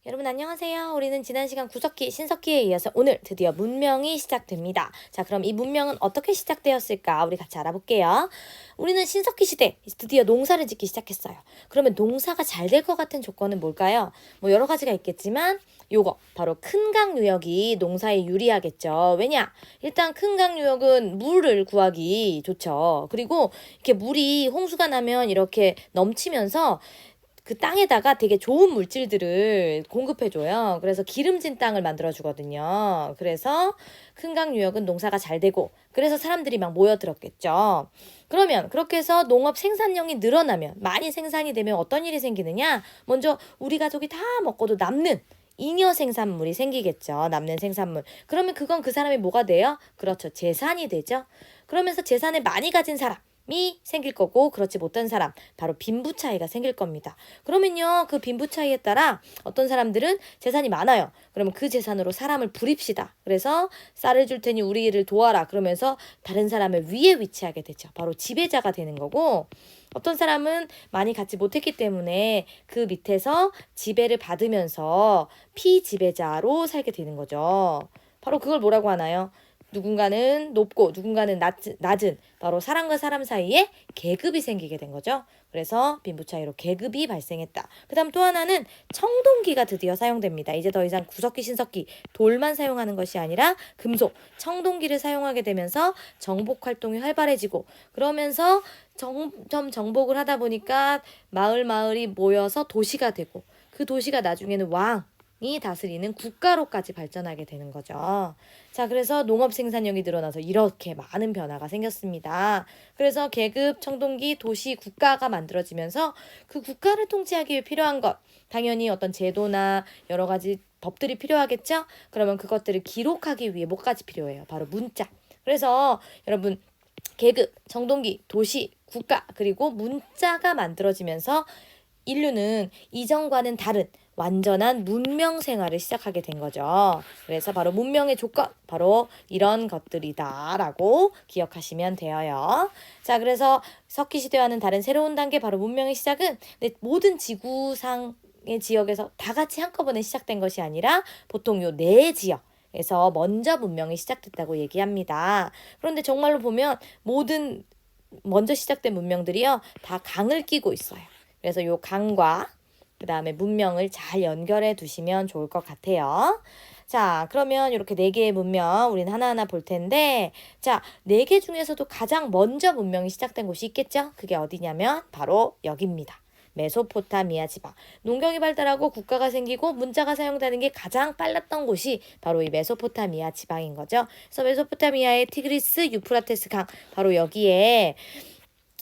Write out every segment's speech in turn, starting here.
여러분 안녕하세요. 우리는 지난 시간 구석기, 신석기에 이어서 오늘 드디어 문명이 시작됩니다. 자, 그럼 이 문명은 어떻게 시작되었을까? 우리 같이 알아볼게요. 우리는 신석기 시대 드디어 농사를 짓기 시작했어요. 그러면 농사가 잘 될 것 같은 조건은 뭘까요? 뭐 여러 가지가 있겠지만 요거 바로 큰 강 유역이 농사에 유리하겠죠. 왜냐? 일단 큰 강 유역은 물을 구하기 좋죠. 그리고 이렇게 물이 홍수가 나면 이렇게 넘치면서 그 땅에다가 되게 좋은 물질들을 공급해줘요. 그래서 기름진 땅을 만들어주거든요. 그래서 큰강 유역은 농사가 잘 되고, 그래서 사람들이 막 모여들었겠죠. 그러면 그렇게 해서 농업 생산량이 늘어나면, 많이 생산이 되면 어떤 일이 생기느냐? 먼저 우리 가족이 다 먹고도 남는 잉여 생산물이 생기겠죠. 남는 생산물. 그러면 그건 그 사람이 뭐가 돼요? 그렇죠. 재산이 되죠. 그러면서 재산을 많이 가진 사람이 생길 거고, 그렇지 못한 사람, 바로 빈부 차이가 생길 겁니다. 그러면요, 그 빈부 차이에 따라 어떤 사람들은 재산이 많아요. 그러면 그 재산으로 사람을 부립시다. 그래서 쌀을 줄 테니 우리 일을 도와라. 그러면서 다른 사람의 위에 위치하게 되죠. 바로 지배자가 되는 거고, 어떤 사람은 많이 갖지 못했기 때문에 그 밑에서 지배를 받으면서 피지배자로 살게 되는 거죠. 바로 그걸 뭐라고 하나요? 누군가는 높고 누군가는 낮은 바로 사람과 사람 사이에 계급이 생기게 된 거죠. 그래서 빈부 차이로 계급이 발생했다. 그 다음 또 하나는 청동기가 드디어 사용됩니다. 이제 더 이상 구석기, 신석기, 돌만 사용하는 것이 아니라 금속, 청동기를 사용하게 되면서 정복 활동이 활발해지고, 그러면서 점점 정복을 하다 보니까 마을이 모여서 도시가 되고, 그 도시가 나중에는 왕이 다스리는 국가로까지 발전하게 되는 거죠. 자, 그래서 농업 생산량이 늘어나서 이렇게 많은 변화가 생겼습니다. 그래서 계급, 청동기, 도시, 국가가 만들어지면서 그 국가를 통치하기 위해 필요한 것, 당연히 어떤 제도나 여러 가지 법들이 필요하겠죠? 그러면 그것들을 기록하기 위해 뭐까지 필요해요? 바로 문자. 그래서 여러분, 계급, 청동기, 도시, 국가, 그리고 문자가 만들어지면서 인류는 이전과는 다른 완전한 문명 생활을 시작하게 된 거죠. 그래서 바로 문명의 조건, 바로 이런 것들이다라고 기억하시면 되어요. 자, 그래서 석기시대와는 다른 새로운 단계, 바로 문명의 시작은 모든 지구상의 지역에서 다 같이 한꺼번에 시작된 것이 아니라 보통 요 네 지역에서 먼저 문명이 시작됐다고 얘기합니다. 그런데 정말로 보면 모든 먼저 시작된 문명들이요, 다 강을 끼고 있어요. 그래서 요 강과 그 다음에 문명을 잘 연결해 두시면 좋을 것 같아요. 자, 그러면 이렇게 네 개의 문명 우리는 하나하나 볼 텐데, 자, 네 개 중에서도 가장 먼저 문명이 시작된 곳이 있겠죠? 그게 어디냐면 바로 여기입니다. 메소포타미아 지방. 농경이 발달하고 국가가 생기고 문자가 사용되는 게 가장 빨랐던 곳이 바로 이 메소포타미아 지방인 거죠. 그래서 메소포타미아의 티그리스, 유프라테스 강, 바로 여기에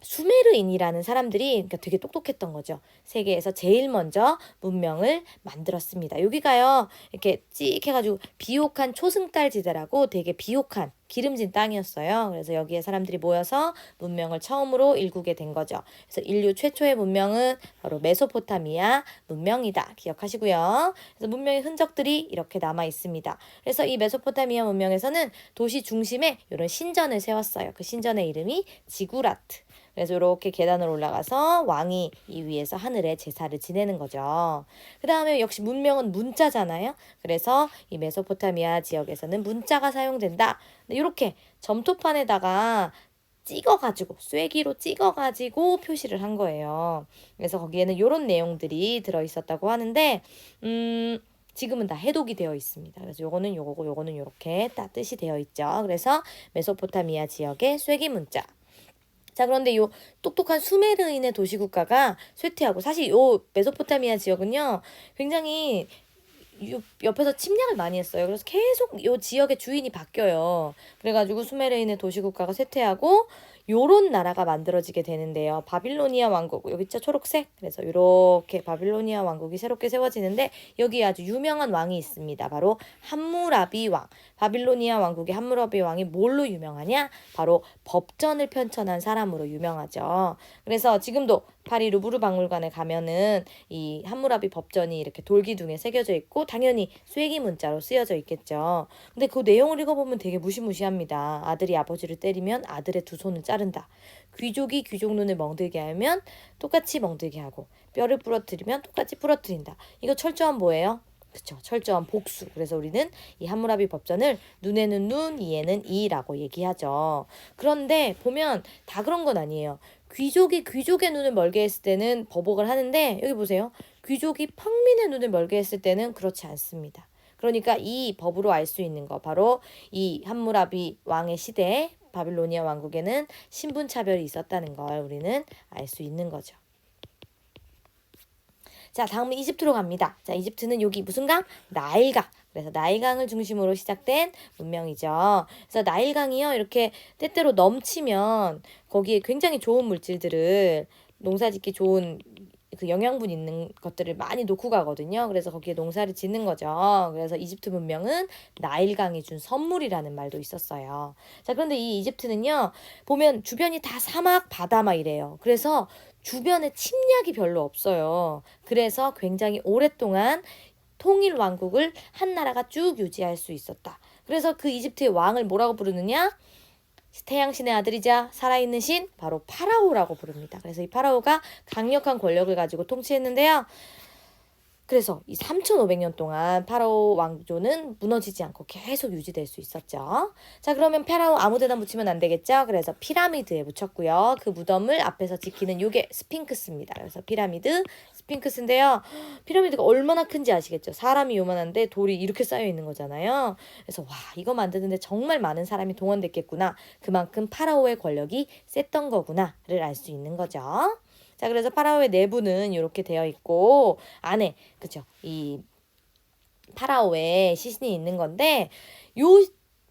수메르인이라는 사람들이, 그러니까 되게 똑똑했던 거죠. 세계에서 제일 먼저 문명을 만들었습니다. 여기가요, 이렇게 찍 해가지고 비옥한 초승달지대라고 되게 비옥한 기름진 땅이었어요. 그래서 여기에 사람들이 모여서 문명을 처음으로 일구게 된 거죠. 그래서 인류 최초의 문명은 바로 메소포타미아 문명이다. 기억하시고요. 그래서 문명의 흔적들이 이렇게 남아 있습니다. 그래서 이 메소포타미아 문명에서는 도시 중심에 이런 신전을 세웠어요. 그 신전의 이름이 지구라트. 그래서 이렇게 계단을 올라가서 왕이 이 위에서 하늘에 제사를 지내는 거죠. 그 다음에 역시 문명은 문자잖아요. 그래서 이 메소포타미아 지역에서는 문자가 사용된다. 이렇게 점토판에다가 찍어가지고 쐐기로 찍어가지고 표시를 한 거예요. 그래서 거기에는 이런 내용들이 들어있었다고 하는데, 지금은 다 해독이 되어 있습니다. 그래서 요거는 요거고 요거는 요렇게 다 뜻이 되어 있죠. 그래서 메소포타미아 지역의 쐐기 문자. 자, 그런데 요 똑똑한 수메르인의 도시국가가 쇠퇴하고, 사실 요 메소포타미아 지역은요, 굉장히 옆에서 침략을 많이 했어요. 그래서 계속 요 지역의 주인이 바뀌어요. 그래가지고 수메르인의 도시국가가 쇠퇴하고 요런 나라가 만들어지게 되는데요. 바빌로니아 왕국, 여기 있죠, 초록색. 그래서 이렇게 바빌로니아 왕국이 새롭게 세워지는데, 여기 아주 유명한 왕이 있습니다. 바로 함무라비 왕. 바빌로니아 왕국의 함무라비 왕이 뭘로 유명하냐? 바로 법전을 편찬한 사람으로 유명하죠. 그래서 지금도 파리 루브르 박물관에 가면은 이 함무라비 법전이 이렇게 돌기둥에 새겨져 있고, 당연히 쐐기 문자로 쓰여져 있겠죠. 근데 그 내용을 읽어보면 되게 무시무시합니다. 아들이 아버지를 때리면 아들의 두 손을 자른다. 귀족이 귀족 눈을 멍들게 하면 똑같이 멍들게 하고, 뼈를 부러뜨리면 똑같이 부러뜨린다. 이거 철저한 뭐예요? 그쵸. 철저한 복수. 그래서 우리는 이 함무라비 법전을 눈에는 눈, 이에는 이라고 얘기하죠. 그런데 보면 다 그런 건 아니에요. 귀족이 귀족의 눈을 멀게 했을 때는 버복을 하는데 여기 보세요. 귀족이 평민의 눈을 멀게 했을 때는 그렇지 않습니다. 그러니까 이 법으로 알 수 있는 거 바로 이 함무라비 왕의 시대에 바빌로니아 왕국에는 신분차별이 있었다는 걸 우리는 알 수 있는 거죠. 자, 다음은 이집트로 갑니다. 자, 이집트는 여기 무슨 강? 나일강. 그래서 나일강을 중심으로 시작된 문명이죠. 그래서 나일강이요, 이렇게 때때로 넘치면 거기에 굉장히 좋은 물질들을 농사짓기 좋은 그 영양분 있는 것들을 많이 놓고 가거든요. 그래서 거기에 농사를 짓는 거죠. 그래서 이집트 문명은 나일강이 준 선물이라는 말도 있었어요. 자, 그런데 이 이집트는요, 보면 주변이 다 사막, 바다 막 이래요. 그래서 주변에 침략이 별로 없어요. 그래서 굉장히 오랫동안 통일 왕국을 한 나라가 쭉 유지할 수 있었다. 그래서 그 이집트의 왕을 뭐라고 부르느냐? 태양신의 아들이자 살아있는 신 바로 파라오라고 부릅니다. 그래서 이 파라오가 강력한 권력을 가지고 통치했는데요. 그래서 이 3,500년 동안 파라오 왕조는 무너지지 않고 계속 유지될 수 있었죠. 자, 그러면 파라오 아무데나 묻히면 안 되겠죠? 그래서 피라미드에 묻혔고요. 그 무덤을 앞에서 지키는 요게 스핑크스입니다. 그래서 피라미드, 스핑크스인데요. 피라미드가 얼마나 큰지 아시겠죠? 사람이 요만한데 돌이 이렇게 쌓여 있는 거잖아요. 그래서 와, 이거 만드는데 정말 많은 사람이 동원됐겠구나. 그만큼 파라오의 권력이 셌던 거구나를 알 수 있는 거죠. 자, 그래서 파라오의 내부는 이렇게 되어 있고 안에 그죠? 이 파라오의 시신이 있는 건데 요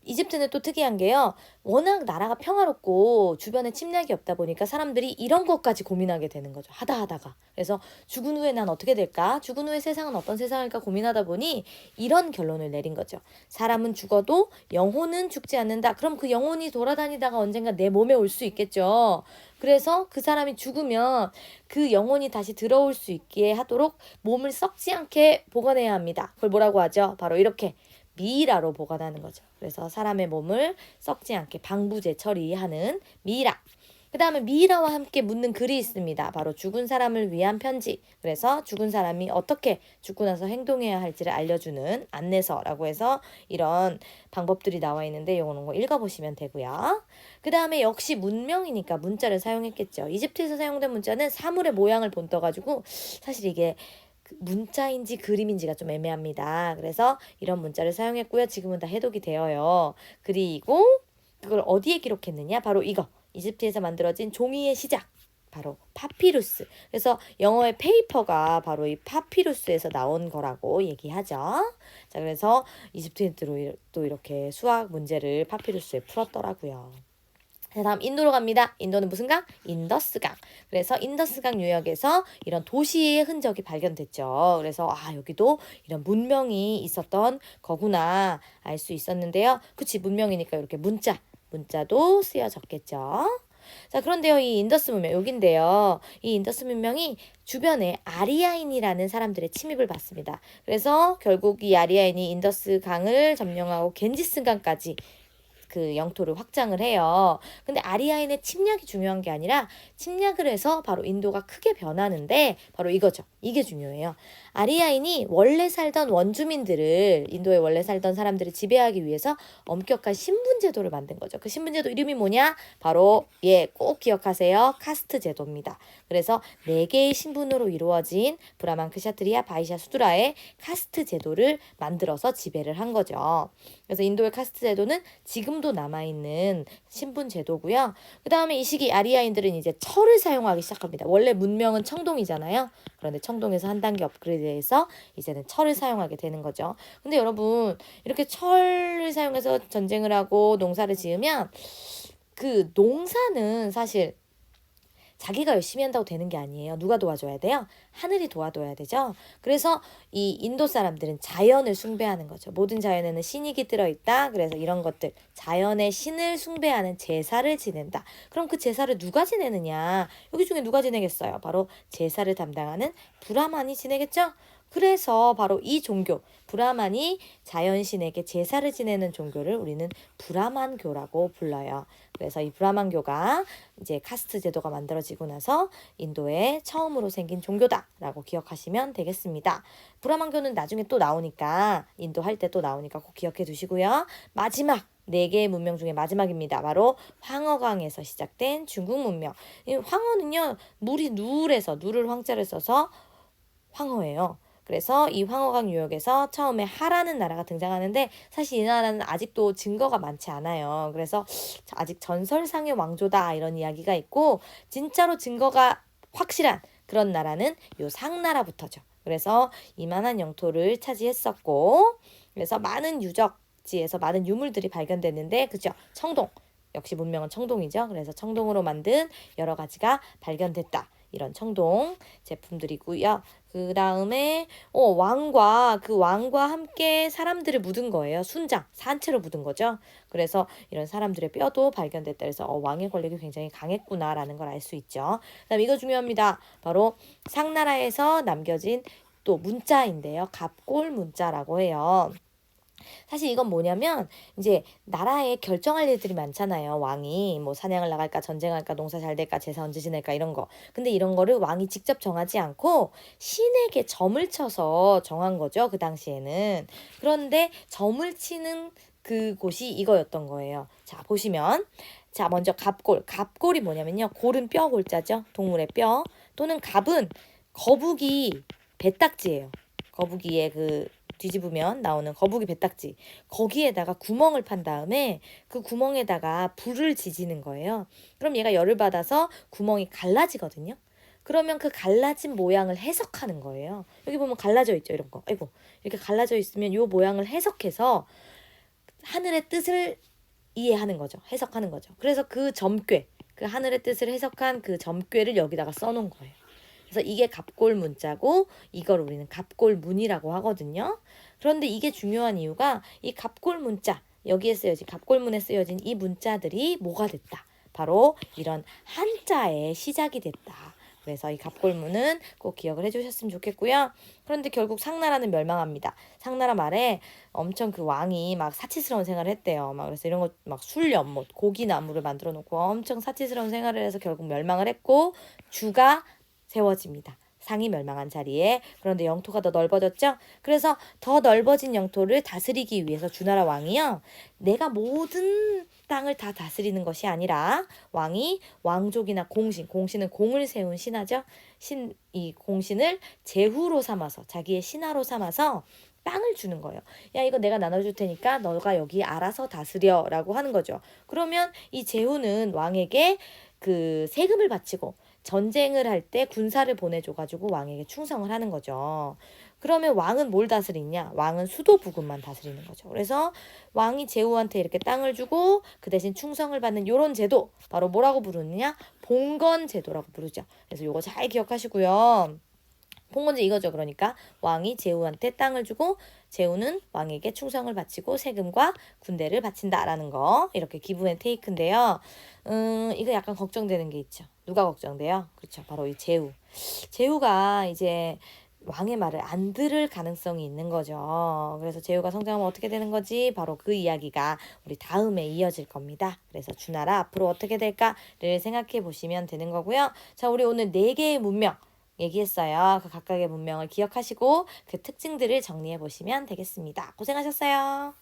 이집트는 또 특이한 게요. 워낙 나라가 평화롭고 주변에 침략이 없다 보니까 사람들이 이런 것까지 고민하게 되는 거죠. 하다가. 그래서 죽은 후에 난 어떻게 될까? 죽은 후에 세상은 어떤 세상일까 고민하다 보니 이런 결론을 내린 거죠. 사람은 죽어도 영혼은 죽지 않는다. 그럼 그 영혼이 돌아다니다가 언젠가 내 몸에 올 수 있겠죠. 그래서 그 사람이 죽으면 그 영혼이 다시 들어올 수 있게 하도록 몸을 썩지 않게 보관해야 합니다. 그걸 뭐라고 하죠? 바로 이렇게 미이라로 보관하는 거죠. 그래서 사람의 몸을 썩지 않게 방부제 처리하는 미이라. 그 다음에 미이라와 함께 묻는 글이 있습니다. 바로 죽은 사람을 위한 편지. 그래서 죽은 사람이 어떻게 죽고 나서 행동해야 할지를 알려주는 안내서라고 해서 이런 방법들이 나와 있는데 이거는 거 읽어보시면 되고요. 그 다음에 역시 문명이니까 문자를 사용했겠죠. 이집트에서 사용된 문자는 사물의 모양을 본떠가지고 사실 이게 문자인지 그림인지가 좀 애매합니다. 그래서 이런 문자를 사용했고요. 지금은 다 해독이 되어요. 그리고 그걸 어디에 기록했느냐? 바로 이거. 이집트에서 만들어진 종이의 시작. 바로 파피루스. 그래서 영어의 페이퍼가 바로 이 파피루스에서 나온 거라고 얘기하죠. 자, 그래서 이집트인들도 또 이렇게 수학 문제를 파피루스에 풀었더라고요. 자, 다음 인도로 갑니다. 인도는 무슨 강? 인더스강. 그래서 인더스강 유역에서 이런 도시의 흔적이 발견됐죠. 그래서 여기도 이런 문명이 있었던 거구나 알 수 있었는데요. 그치, 문명이니까 이렇게 문자도 쓰여졌겠죠. 자, 그런데요, 이 인더스 문명, 여긴데요. 이 인더스 문명이 주변에 아리아인이라는 사람들의 침입을 받습니다. 그래서 결국 이 아리아인이 인더스 강을 점령하고 겐지스 강까지 그 영토를 확장을 해요. 근데 아리아인의 침략이 중요한 게 아니라 침략을 해서 바로 인도가 크게 변하는데 바로 이거죠. 이게 중요해요. 아리아인이 원래 살던 원주민들을 인도에 원래 살던 사람들을 지배하기 위해서 엄격한 신분 제도를 만든 거죠. 그 신분 제도 이름이 뭐냐? 바로 꼭 기억하세요. 카스트 제도입니다. 그래서 4개의 신분으로 이루어진 브라만, 크샤트리아, 바이샤, 수드라의 카스트 제도를 만들어서 지배를 한 거죠. 그래서 인도의 카스트 제도는 지금도 남아있는 신분 제도고요. 그 다음에 이 시기 아리아인들은 이제 철을 사용하기 시작합니다. 원래 문명은 청동이잖아요. 그런데 청동에서 한 단계 업그레이드해서 이제는 철을 사용하게 되는 거죠. 근데 여러분 이렇게 철을 사용해서 전쟁을 하고 농사를 지으면 그 농사는 사실 자기가 열심히 한다고 되는 게 아니에요. 누가 도와줘야 돼요? 하늘이 도와줘야 되죠. 그래서 이 인도 사람들은 자연을 숭배하는 거죠. 모든 자연에는 신이 깃들어 있다. 그래서 이런 것들 자연의 신을 숭배하는 제사를 지낸다. 그럼 그 제사를 누가 지내느냐? 여기 중에 누가 지내겠어요? 바로 제사를 담당하는 브라만이 지내겠죠. 그래서 바로 이 종교, 브라만이 자연신에게 제사를 지내는 종교를 우리는 브라만교라고 불러요. 그래서 이 브라만교가 이제 카스트 제도가 만들어지고 나서 인도에 처음으로 생긴 종교다라고 기억하시면 되겠습니다. 브라만교는 나중에 또 나오니까 인도 할 때 또 나오니까 꼭 기억해 두시고요. 마지막 네 개의 문명 중에 마지막입니다. 바로 황허강에서 시작된 중국 문명. 이 황허는요, 물이 누울해서 누를 황자를 써서 황허예요. 그래서 이 황허강 유역에서 처음에 하라는 나라가 등장하는데 사실 이 나라는 아직도 증거가 많지 않아요. 그래서 아직 전설상의 왕조다 이런 이야기가 있고 진짜로 증거가 확실한 그런 나라는 요 상나라부터죠. 그래서 이만한 영토를 차지했었고 그래서 많은 유적지에서 많은 유물들이 발견됐는데 그죠? 청동. 역시 문명은 청동이죠. 그래서 청동으로 만든 여러 가지가 발견됐다. 이런 청동 제품들이고요. 그 다음에 왕과 함께 사람들을 묻은 거예요. 순장, 산채로 묻은 거죠. 그래서 이런 사람들의 뼈도 발견됐다. 그래서 왕의 권력이 굉장히 강했구나라는 걸 알 수 있죠. 그다음 이거 중요합니다. 바로 상나라에서 남겨진 또 문자인데요. 갑골 문자라고 해요. 사실 이건 뭐냐면 이제 나라에 결정할 일들이 많잖아요. 왕이 뭐 사냥을 나갈까 전쟁할까 농사 잘 될까 제사 언제 지낼까 이런 거. 근데 이런 거를 왕이 직접 정하지 않고 신에게 점을 쳐서 정한 거죠. 그 당시에는. 그런데 점을 치는 그곳이 이거였던 거예요. 자, 보시면 자, 먼저 갑골. 갑골이 뭐냐면요. 골은 뼈 골자죠. 동물의 뼈. 또는 갑은 거북이 배딱지예요. 거북이의 그 뒤집으면 나오는 거북이 배딱지. 거기에다가 구멍을 판 다음에 그 구멍에다가 불을 지지는 거예요. 그럼 얘가 열을 받아서 구멍이 갈라지거든요. 그러면 그 갈라진 모양을 해석하는 거예요. 여기 보면 갈라져 있죠, 이런 거. 아이고, 이렇게 갈라져 있으면 이 모양을 해석해서 하늘의 뜻을 이해하는 거죠. 해석하는 거죠. 그래서 그 점괘, 그 하늘의 뜻을 해석한 그 점괘를 여기다가 써놓은 거예요. 그래서 이게 갑골 문자고 이걸 우리는 갑골문이라고 하거든요. 그런데 이게 중요한 이유가 이 갑골 문자, 여기에 쓰여진 갑골문에 쓰여진 이 문자들이 뭐가 됐다. 바로 이런 한자의 시작이 됐다. 그래서 이 갑골문은 꼭 기억을 해주셨으면 좋겠고요. 그런데 결국 상나라는 멸망합니다. 상나라 말에 엄청 그 왕이 막 사치스러운 생활을 했대요. 막 그래서 이런 거 막 술염, 뭐 고기나무를 만들어 놓고 엄청 사치스러운 생활을 해서 결국 멸망을 했고 주가 세워집니다. 상이 멸망한 자리에. 그런데 영토가 더 넓어졌죠? 그래서 더 넓어진 영토를 다스리기 위해서 주나라 왕이요. 내가 모든 땅을 다 다스리는 것이 아니라 왕이 왕족이나 공신은 공을 세운 신하죠. 이 공신을 제후로 삼아서 자기의 신하로 삼아서 땅을 주는 거예요. 야, 이거 내가 나눠줄 테니까 너가 여기 알아서 다스려라고 하는 거죠. 그러면 이 제후는 왕에게 그 세금을 바치고 전쟁을 할 때 군사를 보내줘가지고 왕에게 충성을 하는 거죠. 그러면 왕은 뭘 다스리냐? 왕은 수도 부근만 다스리는 거죠. 그래서 왕이 제후한테 이렇게 땅을 주고 그 대신 충성을 받는 이런 제도 바로 뭐라고 부르느냐? 봉건 제도라고 부르죠. 그래서 요거 잘 기억하시고요. 봉건제 이거죠. 그러니까 왕이 제후한테 땅을 주고 제후는 왕에게 충성을 바치고 세금과 군대를 바친다라는 거. 이렇게 기브 앤 테이크인데요. 이거 약간 걱정되는 게 있죠. 누가 걱정돼요? 그렇죠. 바로 이 제후. 제후가 이제 왕의 말을 안 들을 가능성이 있는 거죠. 그래서 제후가 성장하면 어떻게 되는 거지? 바로 그 이야기가 우리 다음에 이어질 겁니다. 그래서 주나라 앞으로 어떻게 될까를 생각해 보시면 되는 거고요. 자, 우리 오늘 4개의 문명 얘기했어요. 그 각각의 문명을 기억하시고 그 특징들을 정리해 보시면 되겠습니다. 고생하셨어요.